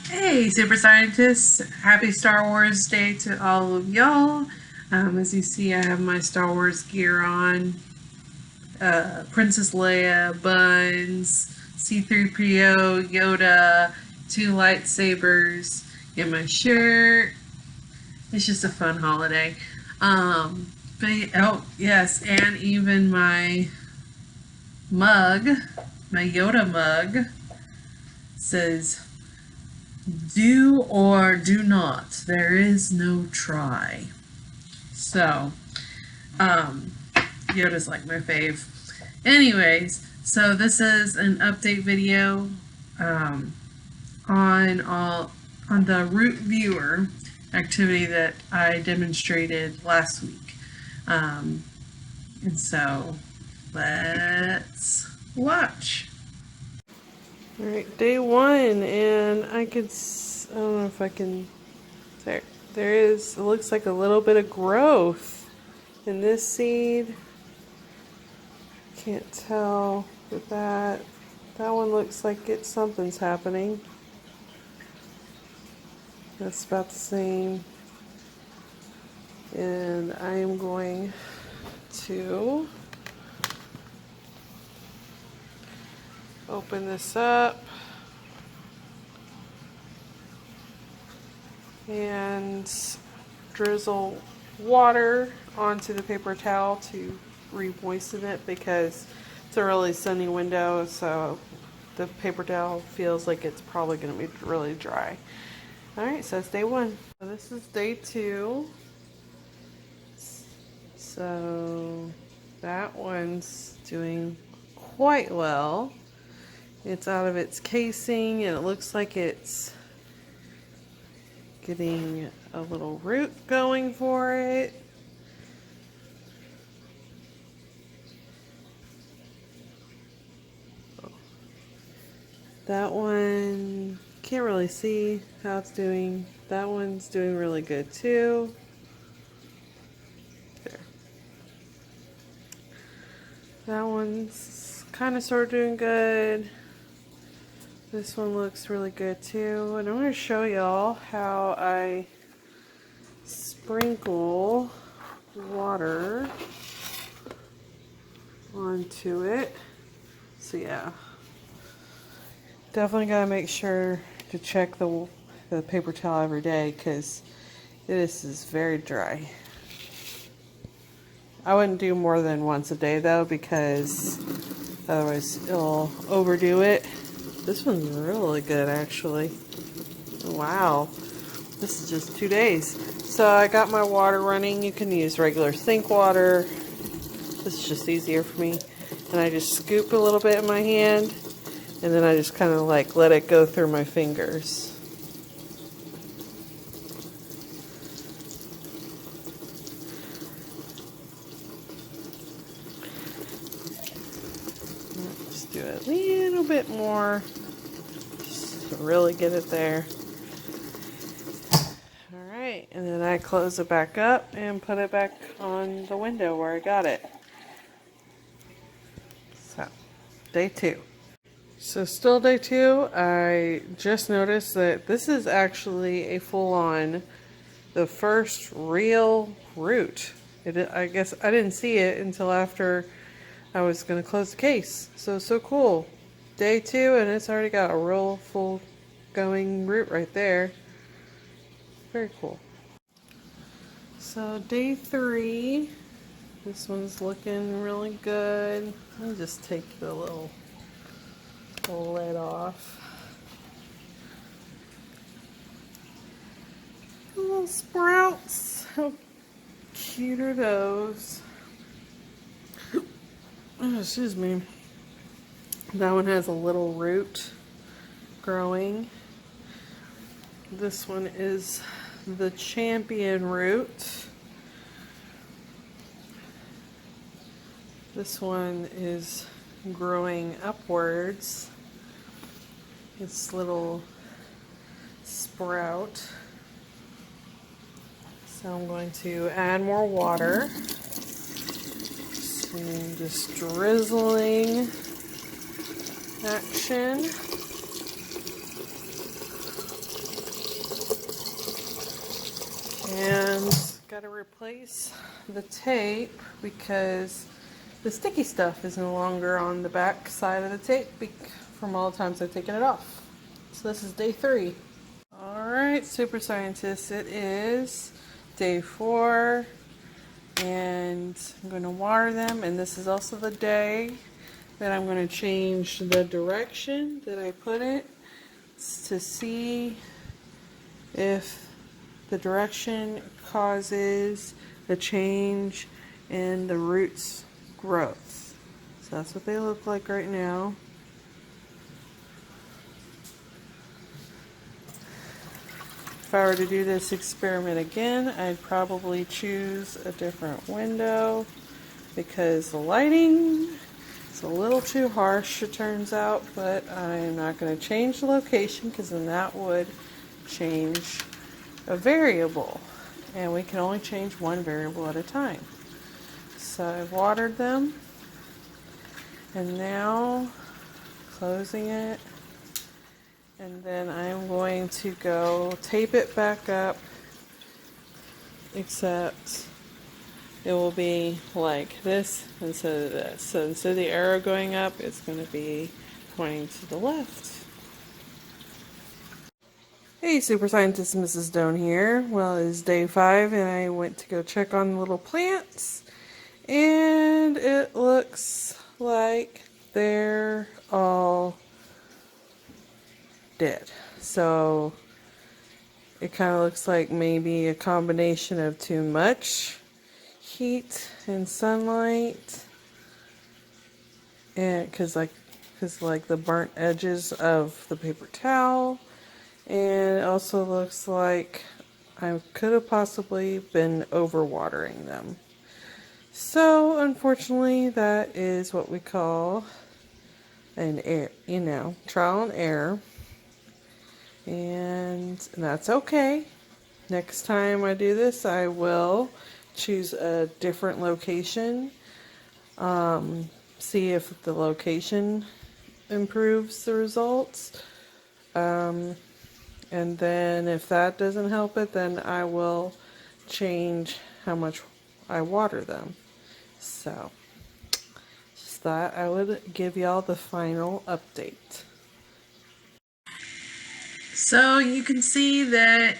Hey, super scientists! Happy Star Wars Day to all of y'all. As you see, I have my Star Wars gear on. Princess Leia, buns, C3PO, Yoda, two lightsabers, get my shirt. It's just a fun holiday. But oh yes, and even my mug, my Yoda mug, says do or do not. There is no try. So, um, Yoda's like my fave. Anyways, so this is an update video um, on the root viewer activity that I demonstrated last week. And so let's watch. All right, day one, and I don't know if I can, there is, it looks like a little bit of growth in this seed. Can't tell with that. That one looks like something's happening. That's about the same. And I am going to open this up and drizzle water onto the paper towel to re-moisten it because it's a really sunny window, so the paper towel feels like it's probably going to be really dry. Alright, so it's day one. So this is day two. So that one's doing quite well. It's out of its casing and it looks like it's getting a little root going for it. That one, can't really see how it's doing. That one's doing really good too. There. That one's kind of sort of doing good. This one looks really good too. And I'm going to show y'all how I sprinkle water onto it. So yeah, definitely got to make sure to check the paper towel every day because this is very dry. I wouldn't do more than once a day though because otherwise it'll overdo it. This one's really good actually. Wow, this is just 2 days. So I got my water running. You can use regular sink water. This is just easier for me. And I just scoop a little bit in my hand and then I just kind of like let it go through my fingers. Just do a little bit more just to really get it there. Alright, and then I close it back up and put it back on the window where I got it. So, day two. So still day two, I just noticed that this is actually a full-on, the first real root. I guess I didn't see it until after I was going to close the case. So cool. Day two and it's already got a real full going root right there. Very cool. So day three, this one's looking really good. Let me just take the little lid off. Little sprouts. How cute are those? Oh, excuse me. That one has a little root growing. This one is the champion root. This one is growing upwards. Its little sprout. So I'm going to add more water. Some just drizzling action. got to replace the tape because the sticky stuff is no longer on the back side of the tape from all the times I've taken it off. So this is day 3. Alright, super scientists, it is day 4 and I'm going to water them, and this is also the day that I'm going to change the direction that I put it to see if the direction causes a change in the roots growth. So that's what they look like right now. If I were to do this experiment again, I'd probably choose a different window because the lighting is a little too harsh, it turns out, but I'm not going to change the location because then that would change a variable, and we can only change one variable at a time. So I've watered them, and now closing it, and then I'm going to go tape it back up, except it will be like this instead of this. So instead of the arrow going up, it's going to be pointing to the left. Hey super scientist, Mrs. Doan here. Well, it's day 5 and I went to go check on the little plants, and it looks like they're all dead. So it kind of looks like maybe a combination of too much heat and sunlight, and because the burnt edges of the paper towel. And it also looks like I could have possibly been overwatering them. So unfortunately, that is what we call an trial and error. And that's okay. Next time I do this, I will choose a different location. See if the location improves the results. And then if that doesn't help it, then I will change how much I water them. So, just thought I would give y'all the final update. So you can see that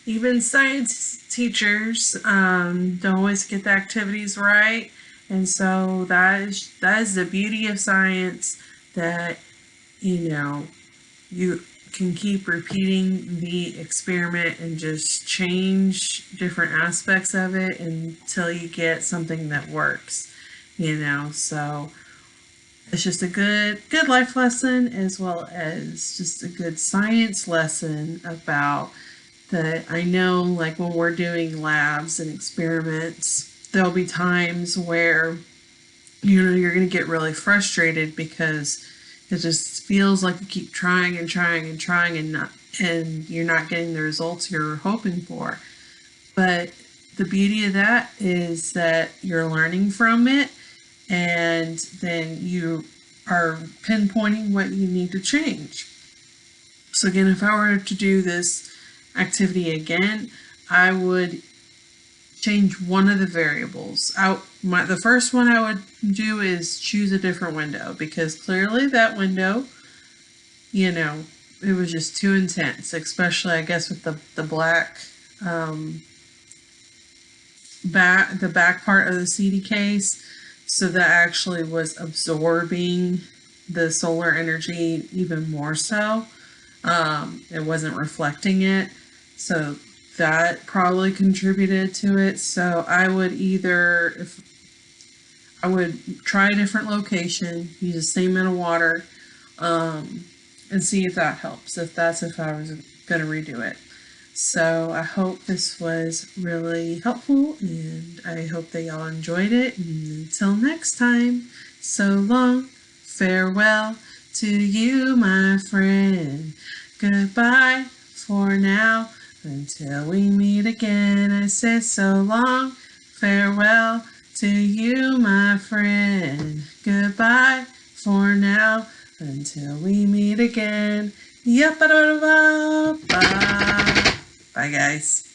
even science teachers don't always get the activities right. And so that is the beauty of science, that you can keep repeating the experiment and just change different aspects of it until you get something that works, so it's just a good life lesson, as well as just a good science lesson about that. I know, like, when we're doing labs and experiments, there'll be times where you're going to get really frustrated because it just feels like you keep trying and trying and trying and you're not getting the results you're hoping for. But the beauty of that is that you're learning from it, and then you are pinpointing what you need to change. So again, if I were to do this activity again, I would change one of the variables. The first one I would do is choose a different window, because clearly that window, it was just too intense, especially I guess with the black the back part of the CD case. So that actually was absorbing the solar energy even more so. It wasn't reflecting it. So that probably contributed to it. So I would try a different location, use the same amount of water, and see if that helps, if I was going to redo it. So I hope this was really helpful, and I hope that y'all enjoyed it. And until next time, so long, farewell to you, my friend. Goodbye for now. Until we meet again, I say so long, farewell to you, my friend. Goodbye for now, until we meet again. Bye. Bye, guys.